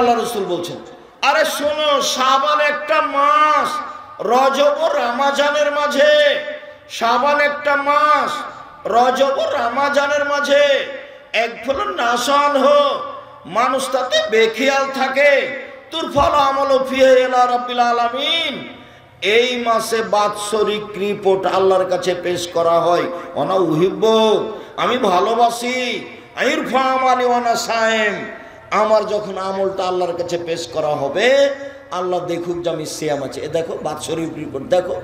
আল্লাহ রাসূল বলছেন, আরে শোনো, শাবান একটা মাস, রজব ও রমজানের মাঝে, শাবান একটা মাস, রজব ও রমজানের মাঝে এক ফল নাসান হো, মানুষ তাতে বেখেয়াল থাকে, তুর ফল আমল ফিহে ইলা রাব্বিল আলামিন। এই মাসে বাৎসরিক রিপোর্ট আল্লাহর কাছে পেশ করা হয়। অনা উহিব্ব, আমি ভালোবাসি, ইরফা আমালি ওয়ানা সায়েম, আমার যখন আমলটা আল্লাহর কাছে পেশ করা হবে, আল্লাহ দেখুক যে আমি সিয়াম আছে। এ দেখো বাৎসরিক রিপোর্ট, দেখো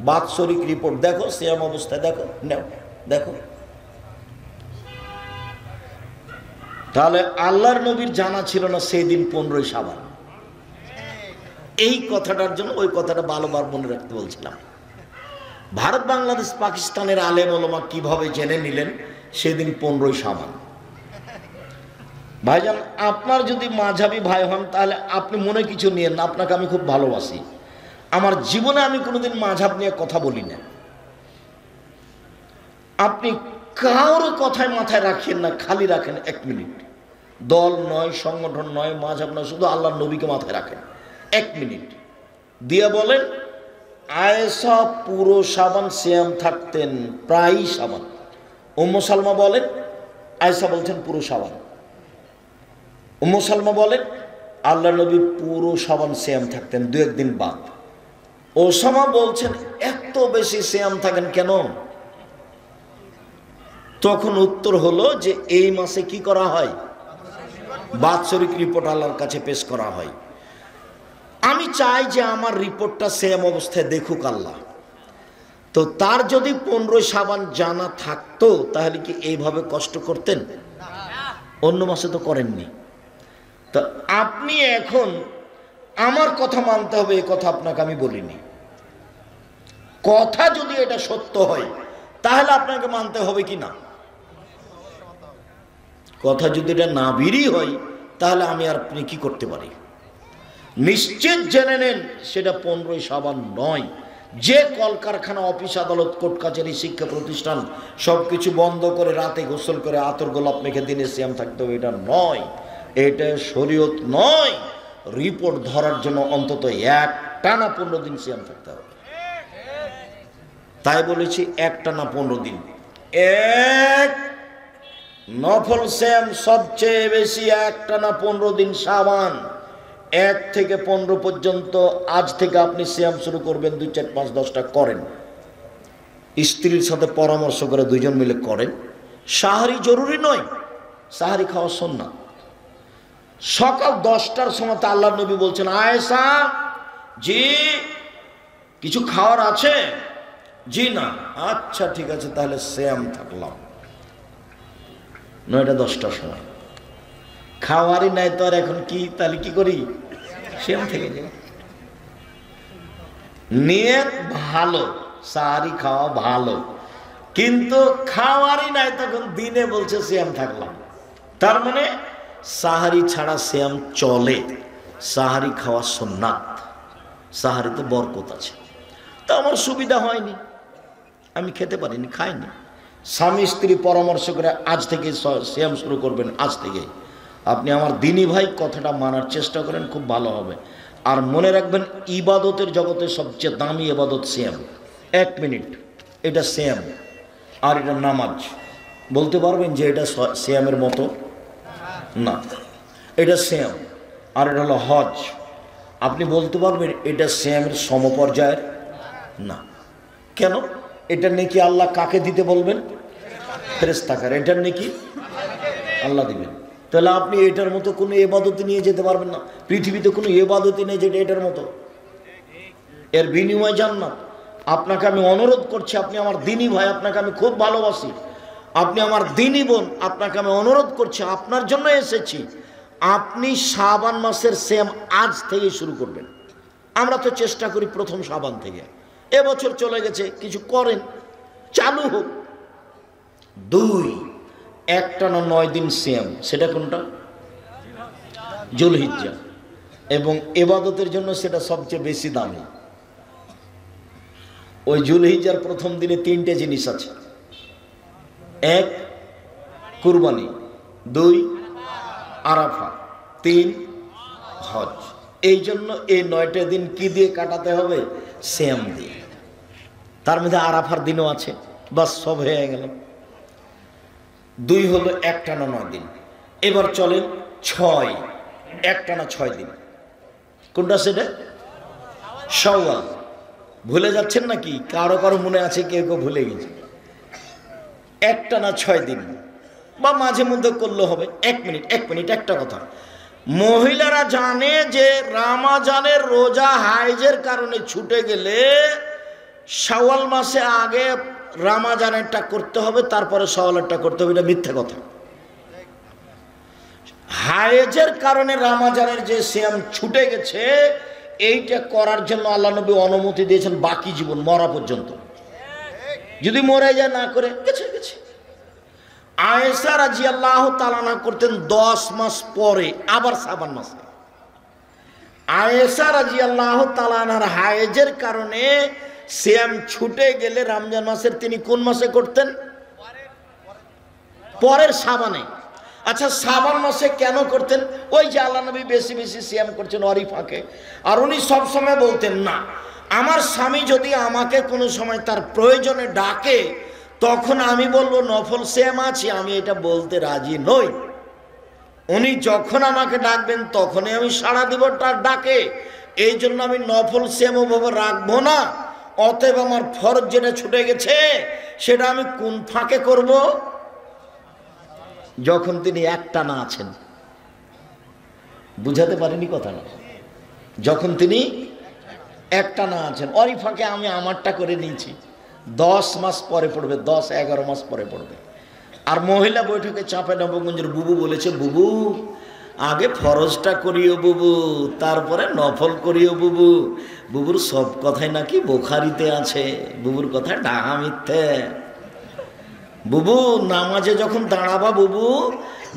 বাৎসরিক রিপোর্ট, দেখো সিয়াম অবস্থায়, দেখো নাও, দেখো। তাহলে আল্লাহর নবীর জানা ছিল না সেই দিন 15ই শাবান। এই কথাটার জন্য ওই কথাটা ভালোবার মনে রাখতে বলছিলাম। ভারত, বাংলাদেশ, পাকিস্তানের আলেম ওলামা কিভাবে জেনে নিলেন সেদিন 15ই শাবান। ভাইজান, আপনার যদি মাঝহাবি ভাই হন তাহলে আপনি মনে কিছু নিয়েন না, আপনাকে আমি খুব ভালোবাসি। আমার জীবনে আমি কোনোদিন মাঝহাব নিয়ে কথা বলি না। আপনি কারোর কথায় মাথায় রাখেন না, খালি রাখেন 1 মিনিট। দল নয়, সংগঠন নয়, মাঝহাব নয়, শুধু আল্লাহর নবীকে মাথায় রাখেন 1 মিনিট দিয়ে বলেন, আয়েশা পুরো শাবান সিয়াম থাকতেন, প্রায়ই শাবান। উম্মু সালমা বলেন, আয়েশা বলছেন পুরো শাবান। উম্মু সালমা বলেন, আল্লাহ নবী পুরো শাবান সিয়াম থাকতেন, 2-1 দিন বাদ। ওসামা বলছেন, এত বেশি সিয়াম থাকেন কেন? তখন উত্তর হলো যে এই মাসে কি করা হয়? বাৎসরিক রিপোর্ট আল্লাহর কাছে পেশ করা হয়। আমি চাই যে আমার রিপোর্টটা সেম অবস্থায় দেখুক আল্লাহ। তো তার যদি 15 শাবান জানা থাকতো তাহলে কি এইভাবে কষ্ট করতেন? অন্য মাসে তো করেননি। তো আপনি এখন আমার কথা মানতে হবে, এই কথা আপনাকে আমি বলিনি। কথা যদি এটা সত্য হয় তাহলে আপনাকে মানতে হবে কি না? কথা যদি এটা নাবিরই হয় তাহলে আমি আর আপনি কি করতে পারি? নিশ্চিত জেনে নেন সেটা 15ই শাবান নয়। যে কলকারখানা, অফিস, আদালত, কোর্ট কাছারি, শিক্ষা প্রতিষ্ঠান সবকিছু বন্ধ করে রাতে গোসল করে আতর গোলাপ মেখে দিনে সিয়াম থাকতে হবে, এটা নয়, এটা শরীয়ত নয়। রিপোর্ট ধরার জন্য অন্তত একটানা 15 দিন সিয়াম থাকতে হবে। তাই বলেছি একটানা 15 দিন। এক নফল সিয়াম সবচেয়ে বেশি একটানা 15 দিন শাবান। 1 থেকে 15 পর্যন্ত আজ থেকে আপনি সিয়াম শুরু করবেন, 2, 4, 5, 10টা করেন। স্ত্রীর সাথে পরামর্শ করে 2 জন মিলে করেন। সাহারি জরুরি নয়, সাহারি খাওয়া সুন্নাত। সকাল 10টার সময় আল্লাহর নবী বলছেন, আয়েশা জি কিছু খাওয়ার আছে? জি না। আচ্ছা ঠিক আছে, তাহলে সিয়াম থাকলাম। 9টা 10টার সময় খাওয়ারই নাই তো আর এখন কি, তাহলে কি করি? সিয়াম থেকে যাই। নিয়ত ভালো, সাহারি খাওয়া ভালো, কিন্তু খাওয়ারই নাই তখন দিনে বলছে সিয়াম থাকলাম। তার মানে সাহারি ছাড়া সিয়াম চলে, সাহারি খাওয়া সুন্নাত, সাহারিতে বরকত আছে। তা আমার সুবিধা হয়নি, আমি খেতে পারিনি, খাইনি। স্বামী স্ত্রী পরামর্শ করে আজ থেকে সিয়াম শুরু করবেন, আজ থেকে। আপনি আমার দিনী ভাই, কথাটা মানার চেষ্টা করেন, খুব ভালো হবে। আর মনে রাখবেন, ইবাদতের জগতে সবচেয়ে দামি ইবাদত সিয়াম। 1 মিনিট, এটা সিয়াম আর এটা নামাজ। বলতে পারবেন যে এটা সিয়ামের মতো না, এটা সিয়াম। আর এটা হলো হজ। আপনি বলতে পারবেন এটা সিয়ামের সমপর্যায়ের না। কেন? এটা নেকি আল্লাহ কাকে দিতে বলবেন? ফেরেশতাকে। এটার নেকি আল্লাহ দিবেন। তাহলে আপনি এটার মতো কোনো ইবাদত নিয়ে যেতে পারবেন না। পৃথিবীতে কোনো ইবাদতই নেই যেটা এটার মতো। এর বিনিময় জান্নাত। আপনাকে আমি অনুরোধ করছি, আপনি আমার দিনী ভাই, আপনাকে আমি খুব ভালোবাসি, আপনি আমার দিনী বোন, আপনাকে আমি অনুরোধ করছি, আপনার জন্য এসেছি, আপনি শাবান মাসের সিয়াম আজ থেকে শুরু করবেন। আমরা তো চেষ্টা করি প্রথম শাবান থেকে। এবছর চলে গেছে, কিছু করেন, চালু হোক। 2, একটানা 9 দিন সিয়াম। সেটা কোনটা? জুলহিজ্জা। এবং ইবাদতের জন্য সেটা সবচেয়ে বেশি দামি। ওই জুলহিজ্জার প্রথম দিনে 3টে জিনিস আছে। 1 কুরবানি, 2 আরাফা, 3 সহজ। এই জন্য এই 9টা দিন কি দিয়ে কাটাতে হবে? সিয়াম দিয়ে। তার মধ্যে আরাফার দিনও আছে, বাস সব হয়ে গেল। 2 হলো একটানা 9 দিন। এবার চলেন 6, একটানা 6 দিন। কোনটা সেটা? শাওয়াল। ভুলে যাচ্ছেন নাকি? কারো কারো মনে আছে, কেউ কেউ ভুলে গেছে। একটানা 6 দিন বা মাঝে মধ্যে করলে হবে। 1 মিনিট একটা কথা। মহিলারা জানে যে রমজানের রোজা হাইজের কারণে ছুটে গেলে শাওয়াল মাসে আগে রমজানেরটা করতে হবে, তারপরে শাওয়ালেরটা করতে হবে। এটা মিথ্যা কথা। হাইজের কারণে রমজানের যে সিয়াম ছুটে গেছে, এইটা করার জন্য আল্লাহ নবী অনুমতি দিয়েছেন বাকি জীবন, মরা পর্যন্ত। যদি মরে যায় না করে গেছে। আয়েশা রাদিয়াল্লাহু তাআলা আনহা করতেন 10 মাস পরে, আবার শাবান মাসে। আয়েশা রাদিয়াল্লাহু তাআলা আনহার হায়েজের কারণে সিয়াম ছুটে গেলে রমজান মাসের তিনি কোন মাসে করতেন? পরের শাবানে। আচ্ছা, শাবান মাসে কেন করতেন? ওই যে আল্লাহ নবী বেশি বেশি সিয়াম করছেন ওরই ফাঁকে। আর উনি সবসময় বলতেন, না, আমার স্বামী যদি আমাকে কোনো সময় তার প্রয়োজনে ডাকে, তখন আমি বলবো নফল সিয়াম আছি, আমি এটা বলতে রাজি নই। উনি যখন আমাকে ডাকবেন তখনই আমি সাড়া দিব তার ডাকে। এই জন্য আমি নফল সিয়াম ওভাবে রাখবো না। অতএব আমার ফরজ যেটা ছুটে গেছে সেটা আমি কোন ফাঁকে করব? যখন তিনি একটানা আছেন। বুঝাতে পারিনি কথাটা? যখন তিনি একটানা আছেন, ওরই ফাঁকে আমি আমারটা করে নিয়েছি। 10 মাস পরে পড়বে, 10-11 মাস পরে পড়বে। আর মহিলা বৈঠকে চাঁপে নবগঞ্জের বুবু বলেছে, বুবু আগে ফরজটা করিও বুবু, তারপরে নফল করিও বুবু। বুবুর সব কথাই নাকি বুখারীতে আছে। বুবুর কথা ডাহা মিথ্যে। বুবু নামাজে যখন দাঁড়াবা বুবু,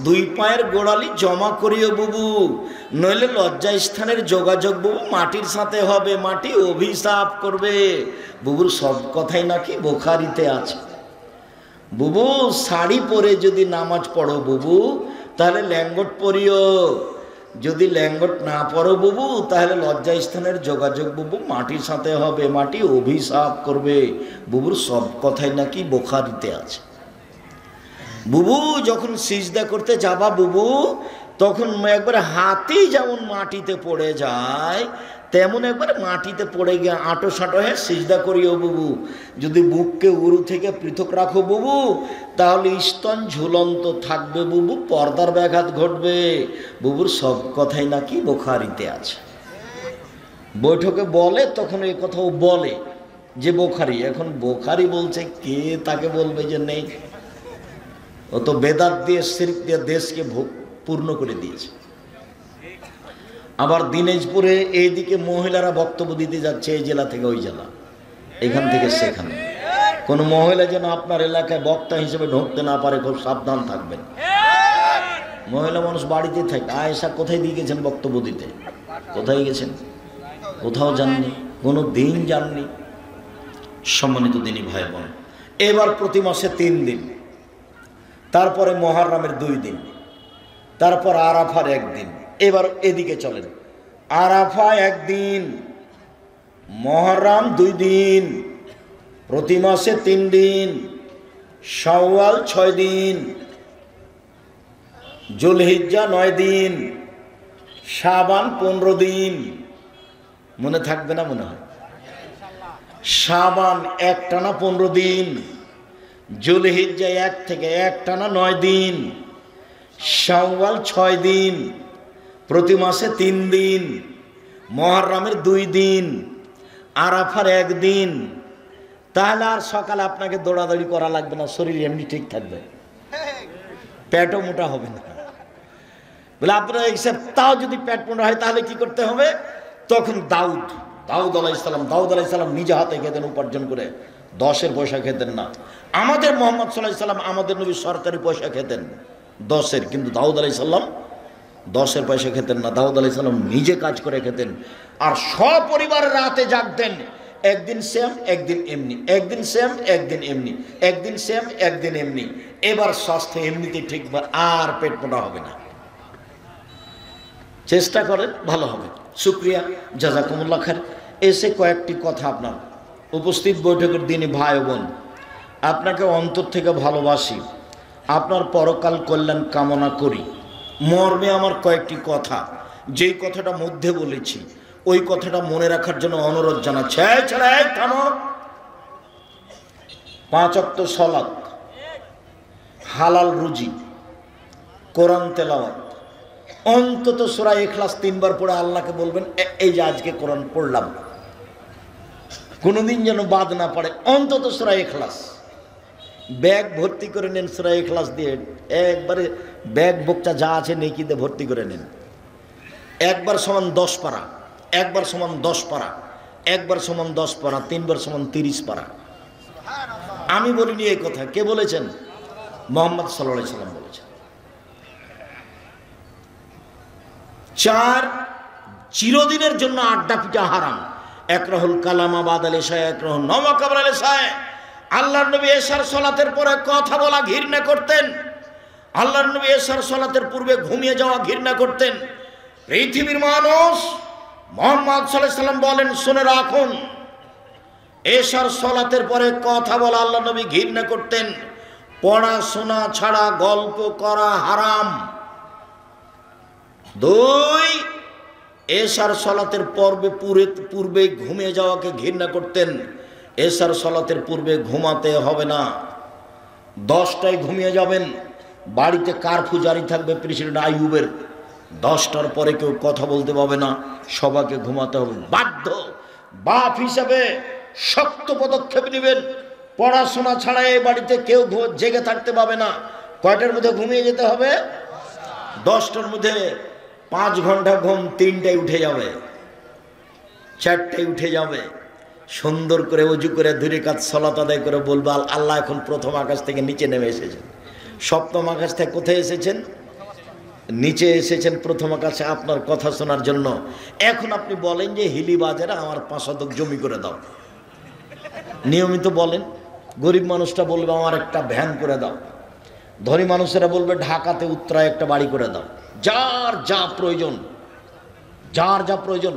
2 পায়ের গোড়ালি জমা করিও বুবু, নইলে লজ্জা স্থানের যোগাযোগ বুবু মাটির সাথে হবে, মাটি অভিশাপ করবে। বুবুর সব কথাই নাকি বুখারীতে আছে। বুবু শাড়ি পরে যদি নামাজ পড়ো বুবু, তাহলে ল্যাঙ্গট পরিও। যদি ল্যাঙ্গট না পড়ো বুবু, তাহলে লজ্জা স্থানের যোগাযোগ বুবু মাটির সাথে হবে, মাটি অভিশাপ করবে। বুবুর সব কথাই নাকি বুখারীতে আছে। বুবু যখন সিজদা করতে যাবা বুবু, তখন একবার হাতেই যেমন মাটিতে পড়ে যায়, তেমন একবার মাটিতে পড়ে গিয়ে আঁটো সাঁটো হয়ে সিজদা করিও বুবু। যদি বুককে উরু থেকে পৃথক রাখো বুবু, তাহলে স্তন ঝুলন্ত থাকবে বুবু, পর্দার ব্যাঘাত ঘটবে। বুবুর সব কথাই নাকি বুখারীতে আছে। বৈঠকে বলে তখন এই কথাও বলে যে বুখারী। এখন বুখারী বলছে, কে তাকে বলবে যে নেই? ও তো বেদাত দিয়ে শিরক দিয়ে দেশকে পূর্ণ করে দিয়েছে। আবার দিনাজপুরে এইদিকে মহিলারা বক্তব্য দিতে যাচ্ছে, এই জেলা থেকে ওই জেলা, এখান থেকে সেখানে। কোনো মহিলা যেন আপনার এলাকায় বক্তা হিসেবে ঢুকতে না পারে, খুব সাবধান থাকবেন। মহিলা মানুষ বাড়িতে থাকে। আয়েশা কোথায় দিয়ে গেছেন বক্তব্য দিতে? কোথায় গেছেন? কোথাও যাননি, কোনো দিন যাননি। সম্মানিত দিনী ভাই বোন, এবার প্রতি মাসে 3 দিন, তারপরে মুহররমের 2 দিন, তারপর আরাফার 1 দিন। এবার এদিকে চলেন। আরাফা 1 দিন, মুহররম 2 দিন, প্রতি মাসে 3 দিন, শাওয়াল 6 দিন, জুলহিজ্জা 9 দিন, শাবান 15 দিন। মনে থাকবে না মনে হয়? শাবান একটানা 15 দিন, জুলহিজ্জা 1 থেকে একটানা 9 দিন, শাওয়াল 6 দিন, প্রতি মাসে 3 দিন, মুহররমের 2 দিন, আরাফার 1 দিন। তাহলে আর সকালে আপনাকে দৌড়াদৌড়ি করা লাগবে না, শরীর এমনি ঠিক থাকবে, পেটও মোটা হবে না। বলে আপনারা হিসাব, তাও যদি পেট মোটা হয় তাহলে কি করতে হবে? তখন দাউদ আলাইহিস সালাম নিজে হাতে খেতেন, উপার্জন করে। 10-এর পয়সা খেতেন না। আমাদের মুহাম্মদ সাল্লাল্লাহু আলাইহি সাল্লাম, আমাদের নবী সরকারি পয়সা খেতেন 10-এর, কিন্তু দাউদ আলাইহিস সালাম 10-এর পয়সা খেতেন না। দাউদ আলাইহিস সালাম নিজে কাজ করে খেতেন, আর সপরিবারের রাতে জাগতেন। একদিন সেম একদিন এমনি, একদিন সেম একদিন এমনি, একদিন সেম একদিন এমনি। এবার স্বাস্থ্য এমনিতে ঠিক, আর পেট মোটা হবে না। চেষ্টা করেন, ভালো হবে। শুক্রিয়া, জাযাকুমুল্লাহ খায়ের। এসে কয়েকটি কথা আপনার উপস্থিত বৈঠকের দিনে ভাই বোন, আপনাকে অন্তর থেকে ভালোবাসি, আপনার পরকাল কল্যাণ কামনা করি। মর্মে আমার কয়েকটি কথা, যেই কথাটা মধ্যে বলেছি ওই কথাটা মনে রাখার জন্য অনুরোধ জানাচ্ছি। থামো। 5 ওয়াক্ত সালাত, হালাল রুজি, কোরআন তেলাওয়াত, অন্তত সূরা ইখলাস 3 বার পড়ে আল্লাহকে বলবেন এই যে আজকে কোরআন পড়লাম, কোনোদিন যেন বাদ না পড়ে। অন্তত সূরা ইখলাস ব্যাগ ভর্তি করে নেন, সূরা ইখলাস দিয়ে একবারে ব্যাগ বোকটা যা আছে নেকিতে ভর্তি করে নেন। একবার সমান 10 পারা, একবার সমান 10 পারা, একবার সমান 10 পারা, 3 বার সমান 30 পারা। আমি বলিনি এই কথা, কে বলেছেন? মুহাম্মদ সাল্লাল্লাহু আলাইহি সাল্লাম বলেছেন। 4 চিরদিনের জন্য আড্ডা পিটা হারাম। একরাহুল কালামা বাদাল ইশা, একরাহুল নওমা কাবলাল ইশা। আল্লাহর নবী এশার সালাতের পরে কথা বলা ঘৃণা করতেন। আল্লাহর নবী এশার সালাতের পূর্বে ঘুমিয়ে যাওয়া ঘৃণা করতেন। পৃথিবীর মানুষ মুহাম্মদ সাল্লাল্লাহু আলাইহি সাল্লাম বলেন, শুনে রাখুন, এশার সালাতের পরে কথা বলা আল্লাহর নবী ঘৃণা করতেন। পড়াশোনা ছাড়া গল্প করা হারাম। 2 এশার সালাতের পূর্বে ঘুমিয়ে যাওয়াকে ঘৃণা করতেন। এশার সালাতের পূর্বে ঘুমাতে হবে না, 10টায় ঘুমিয়ে যাবেন। বাড়িতে কারফিউ জারি থাকবে প্রেসিডেন্ট আইয়ুবের, 10টার পরে কেউ কথা বলতে পাবে না, সবাইকে ঘুমাতে হবে। বাধ্য বাপ হিসাবে শক্ত পদক্ষেপ নেবেন। পড়াশোনা ছাড়া এই বাড়িতে কেউ জেগে থাকতে পাবে না। কয়টার মধ্যে ঘুমিয়ে যেতে হবে? 10টার মধ্যে। 5 ঘন্টা ঘুম 3টায় উঠে যাবে, 4টায় উঠে যাবে। সুন্দর করে ওযু করে 2 রাকাত সালাত আদায় করে বলবে আল্লাহ এখন প্রথম আকাশ থেকে নিচে নেমে এসেছেন। সপ্তম আকাশ থেকে কোথায় এসেছেন? নিচে এসেছেন প্রথম আকাশে আপনার কথা শোনার জন্য। এখন আপনি বলেন যে হিলি বাজারে আমার 5 শতক জমি করে দাও, নিয়মিত বলেন। গরিব মানুষটা বলবে আমার একটা ভ্যান করে দাও। ধনী মানুষেরা বলবে ঢাকাতে উত্তরায় একটা বাড়ি করে দাও। যার যা প্রয়োজন, যার যা প্রয়োজন।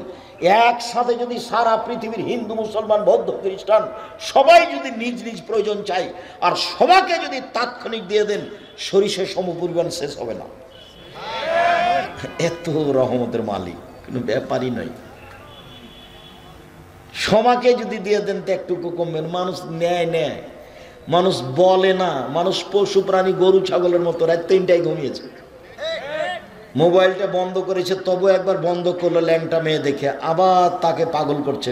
একসাথে যদি সারা পৃথিবীর হিন্দু, মুসলমান, বৌদ্ধ, খ্রিস্টান সবাই যদি নিজ নিজ প্রয়োজন চাই আর সবাইকে যদি তাৎক্ষণিক দিয়ে দেন, সরিষা সমপরিমাণ শেষ হবে না। এত রহমতের মালিক কোনো ব্যাপারই নয়। সবাইকে যদি দিয়ে দেন তো একটুকু কমবে। মানুষ নেয়, মানুষ বলে না। মানুষ পশু প্রাণী, গরু ছাগলের মতো রাত 3টায় ঘুমিয়েছে, মোবাইলটা বন্ধ করেছে, তবু একবার বন্ধ করলো ল্যাংটা মেয়ে দেখে, আবার তাকে পাগল করছে,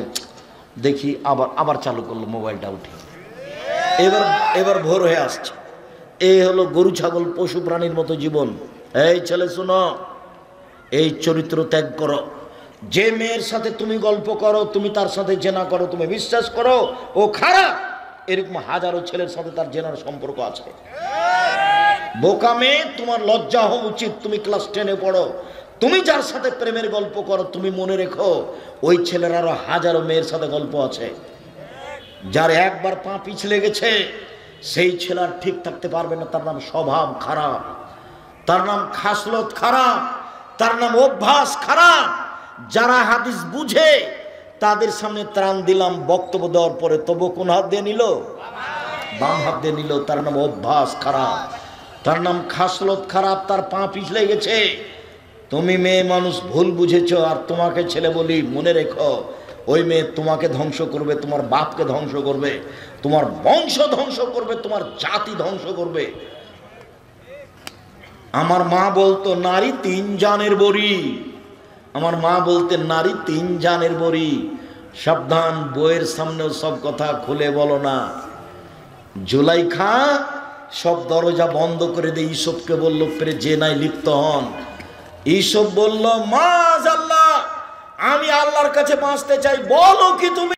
দেখি আবার চালু করলো মোবাইলটা উঠে, এবার ভোর হয়ে আসছে। এই হলো গরু ছাগল পশু প্রাণীর মতো জীবন। এই ছেলে শোনো, এই চরিত্র ত্যাগ করো। যে মেয়ের সাথে তুমি গল্প করো, তুমি তার সাথে জেনা করো, তুমি বিশ্বাস করো ও খারাপ। এরকম হাজারো ছেলের সাথে তার জেনার সম্পর্ক আছে। বোকা মেয়ে, তোমার লজ্জা হওয়া উচিত। তুমি ক্লাস 10-এ পড়ো, তুমি যার সাথে প্রেমের গল্প করো, তুমি মনে রেখো ওই ছেলের আরো হাজারো মেয়ের সাথে গল্প আছে। যার একবার পা পিছলে গেছে সেই ছেলে আর ঠিক থাকতে পারবে না। তার নাম স্বভাব খারাপ, তার নাম খাসলত খারাপ, তার নাম অভ্যাস খারাপ। যারা হাদিস বুঝে তাদের সামনে ত্রাণ দিলাম বক্তব্য দেওয়ার পরে, তবু কোন হাত দিয়ে নিল? বাম হাত দিয়ে নিল। তার নাম অভ্যাস খারাপ, তার নাম খাসলত খারাপ, তার পা পিছলে গেছে। তুমি মেয়ে মানুষ ভুল বুঝেছো, আর তোমাকে ছেলে বলি মনে রেখো ওই মেয়ে তোমাকে ধ্বংস করবে, তোমার বাপকে ধ্বংস করবে, তোমার বংশ ধ্বংস করবে, তোমার জাতি ধ্বংস করবে। আমার মা বলতো নারী 3 জানের বড়ি। আমার মা বলতেন নারী 3 জানের বড়ি। সাবধান, বইয়ের সামনেও সব কথা খুলে বলো না। জুলাইখা সব দরজা বন্ধ করে দিয়ে ইসবকে বলল জেনায় লিপ্ত হন। ইসব বলল মাআযাল্লাহ, আমি আল্লাহর কাছে বাঁচতে চাই। বলো কি তুমি?